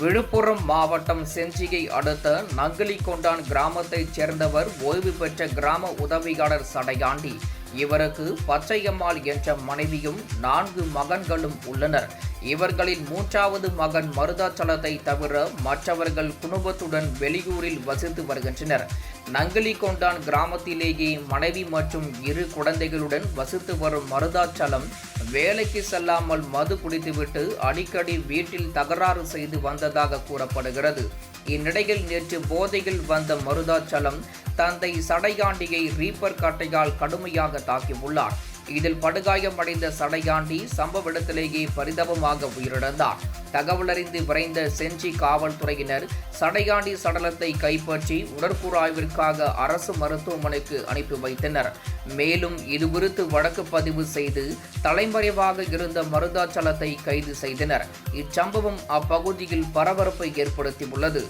விழுப்புரம் மாவட்டம் செஞ்சியை அடுத்த நங்கிலிகொண்டான் கிராமத்தைச் சேர்ந்தவர் ஓய்வு பெற்ற கிராம உதவியாளர் சடையாண்டி. இவருக்கு பச்சையம்மாள் என்ற மனைவியும் 4 மகன்களும் உள்ளனர். இவர்களின் 3வது மகன் மருதாச்சலத்தை தவிர மற்றவர்கள் குடும்பத்துடன் வெளியூரில் வசித்து வருகின்றனர். நங்கிலிகொண்டான் கிராமத்திலேயே மனைவி மற்றும் 2 குழந்தைகளுடன் வசித்து வரும் மருதாச்சலம் வேலைக்கு செல்லாமல் மது குடித்துவிட்டு அடிக்கடி வீட்டில் தகராறு செய்து வந்ததாக கூறப்படுகிறது. இந்நிலையில் நேற்று போதையில் வந்த மருதாச்சலம் தந்தை சடையாண்டியை ரீப்பர் கட்டையால் கடுமையாக தாக்கியுள்ளார். இதில் படுகாயமடைந்த சடையாண்டி சம்பவ இடத்திலேயே பரிதாபமாக உயிரிழந்தார். தகவலறிந்து விரைந்த செஞ்சி காவல்துறையினர் சடையாண்டி சடலத்தை கைப்பற்றி உடற்கூறாய்விற்காக அரசு மருத்துவமனைக்கு அனுப்பி வைத்தனர். மேலும் இதுகுறித்து வழக்கு பதிவு செய்து தலைமறைவாக இருந்த மருதாச்சலத்தை கைது செய்தனர். இச்சம்பவம் அப்பகுதியில் பரபரப்பை ஏற்படுத்தியுள்ளது.